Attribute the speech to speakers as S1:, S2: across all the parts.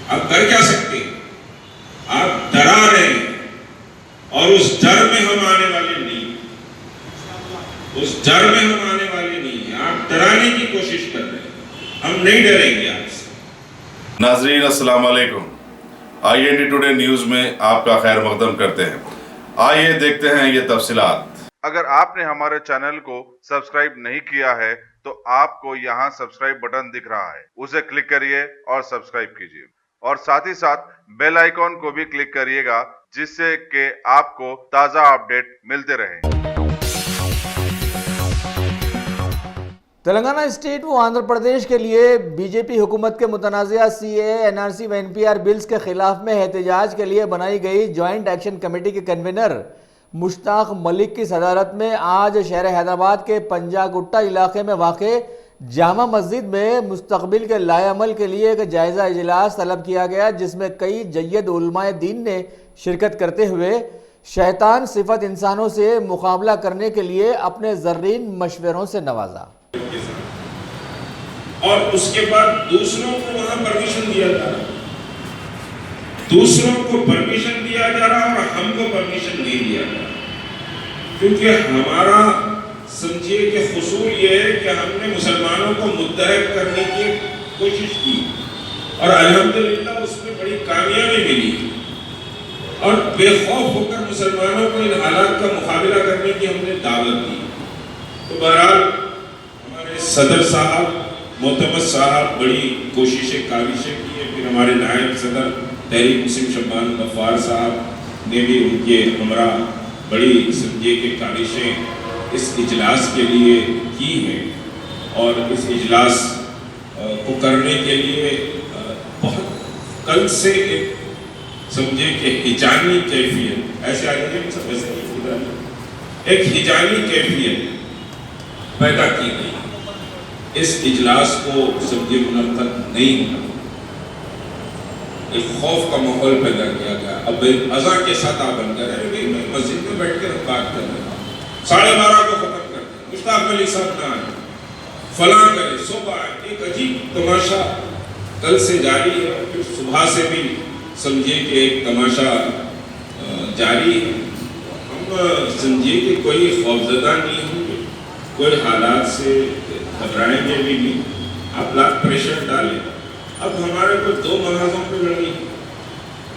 S1: آپ کر کیا سکتے ہیں؟ آپ ڈرا رہے ہیں، اور اس ڈر میں ہم آنے والے نہیں، اس ڈر میں ہم آنے والے نہیں ہیں۔ آپ ڈرانے کی کوشش کر رہے ہیں، ہم نہیں ڈریں گے آپ سے۔
S2: ناظرین السلام علیکم، IND ٹوڈے نیوز میں آپ کا خیر مقدم کرتے ہیں۔ آئیے دیکھتے ہیں یہ تفصیلات۔
S3: اگر آپ نے ہمارے چینل کو سبسکرائب نہیں کیا ہے تو آپ کو یہاں سبسکرائب بٹن دکھ رہا ہے، اسے کلک کریے اور سبسکرائب کیجیے، اور ساتھ ہی ساتھ بیل آئیکن کو بھی کلک کریے گا، جس سے کہ آپ کو تازہ اپڈیٹ ملتے رہیں۔
S4: تلنگانہ اسٹیٹ و آندھرا پردیش کے لیے بی جے پی حکومت کے متنازعہ CAA، NRC و NPR بلز کے خلاف میں احتجاج کے لیے بنائی گئی جوائنٹ ایکشن کمیٹی کے کنوینر مشتاق ملک کی صدارت میں آج شہر حیدرآباد کے پنجا گٹا علاقے میں واقع جامع مسجد میں مستقبل کے لائحہ عمل کے لیے ایک جائزہ اجلاس طلب کیا گیا، جس میں کئی جید علماء دین نے شرکت کرتے ہوئے شیطان صفت انسانوں سے مقابلہ کرنے کے لیے اپنے زرین مشوروں سے نوازا،
S1: اور اس کے بعد دوسروں کو وہاں پرمیشن دیا جا رہا، دوسروں کو پرمیشن دیا جا رہا اور ہم کو پرمیشن نہیں دیا جا رہا، کیونکہ ہمارا سمجھیے کہ خصوص یہ ہے کہ ہم نے مسلمانوں کو متحد کرنے کی کوشش کی، اور الحمدللہ اس میں بڑی کامیابی ملی، اور بے خوف ہو کر مسلمانوں کو ان حالات کا مقابلہ کرنے کی ہم نے دعوت دی۔ تو بہرحال ہمارے صدر صاحب معتمد صاحب بڑی کوششیں کاوشیں کی ہیں، پھر ہمارے نائب صدر تحریک مسلم شبان غفار صاحب نے بھی ان کے ہمراہ بڑی سمجھے کہ کاوشیں اس اجلاس کے لیے کی ہیں، اور اس اجلاس کو کرنے کے لیے بہت کل سے ایک سمجھے کہ ہجانی کیفیت ایسے ایک ہجانی کیفیت پیدا کی گئی، اس اجلاس کو سمجھے منعقد نہیں ہونا، ایک خوف کا ماحول پیدا کیا گیا۔ اب اذان کے ساتھ آپ بن کر میں مسجد میں بیٹھ کر بات کر رہا ہوں، 12:30 کو ختم کر دیں، مشتاق ملک صاحب نہ آئے، فلاں کرے، صبح آئے، ایک عجیب تماشا کل سے جاری ہے، اور پھر صبح سے بھی سمجھے کہ ایک تماشا جاری ہے۔ ہم سمجھے کہ کوئی خوفزدہ نہیں ہوں گے، کوئی حالات سے گھبرائیں گے بھی نہیں، آپ بلڈ پریشر ڈالیں۔ اب ہمارے کو 2 محاذوں پہ لڑی،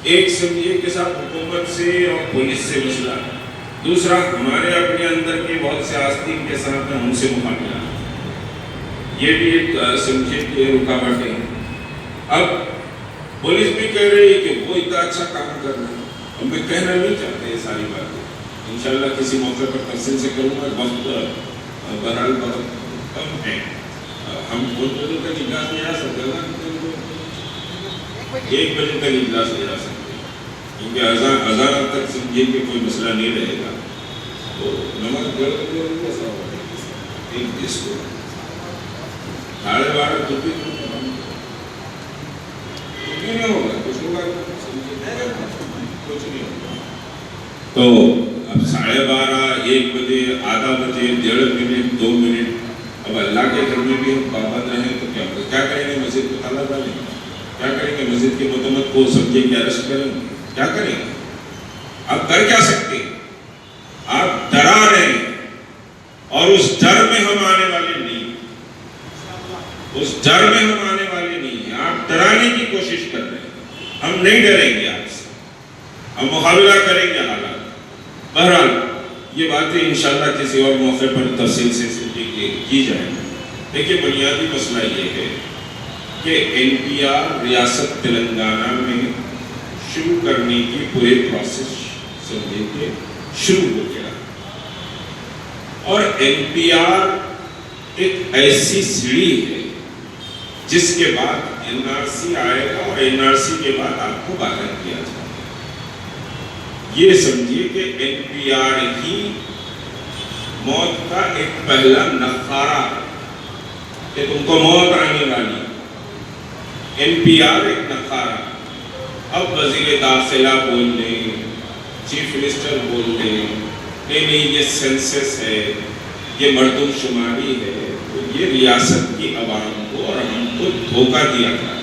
S1: ایک سمجھے کے ساتھ حکومت سے اور پولیس سے مسئلہ، دوسرا ہمارے اپنے اندر کے بہت سے آستین کے ساتھ ہم سے مقابلہ، یہ بھی ایک سمجھے کہ رکاوٹیں ہیں۔ اب پولیس بھی کہہ رہی ہے کہ وہ اتنا اچھا کام کر رہے ہیں، اور میں کہنا نہیں چاہتے یہ ساری باتیں، انشاءاللہ کسی موقع پر تفصیل سے کروں گا، وقت بہرحال بہت کم ہے، ہم بہت بجے تک اجلاس نہیں آ سکتے، 1 بجے تک اجلاس نہیں آ سکتے، کیونکہ اذان تک سمجھے کہ کوئی مسئلہ نہیں رہے گا، تو نماز گڑھ کیسا ہوگا، ایک جس کو 12:30 تو بھی نہیں ہوگا، کچھ ہوگا کچھ نہیں ہوگا، تو اب 12:30 1 بجے، آدھا بجے، 1.5 منٹ 2 منٹ، اب اللہ کے گھر میں بھی ہم پابند رہیں تو کیا کریں گے؟ مسجد کو تالا ڈالیں گے، کیا کریں گے؟ مسجد کے معتمد کو سمجھے کہ اریسٹ کریں گے، کیا کریں گے؟ آپ کر کیا سکتے ہیں؟ آپ ڈرا رہے ہیں، اور اس ڈر میں ہم آنے والے نہیں، اس ڈر میں ہم آنے والے نہیں ہیں، آپ ڈرانے کی کوشش کر رہے ہیں، ہم نہیں ڈریں گے آپ سے، ہم مقابلہ کریں گے حالات۔ بہرحال یہ باتیں انشاءاللہ کسی اور موقع پر تفصیل سے کی جائیں۔ دیکھیں بنیادی مسئلہ یہ ہے کہ NPR ریاست تلنگانہ میں شروع کرنے کی پورے پروسیس سمجھے کہ شروع ہو گیا، اور NPR ایک ایسی سیڑھی ہے جس کے بعد NRC آئے گا، اور NRC کے بعد آپ کو باہر کیا جائے گا۔ یہ سمجھیے کہ NPR ہی موت کا ایک پہلا نخارہ ہے کہ تم کو موت آنے والی، NPR ایک نخارہ۔ اب وزیر داخلہ بول دیں، چیف منسٹر بول دیں، نہیں یہ سینسس ہے، یہ مردم شماری ہے، تو یہ ریاست کی عوام کو اور ہم کو دھوکہ دیا جا رہا ہے۔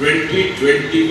S1: 2021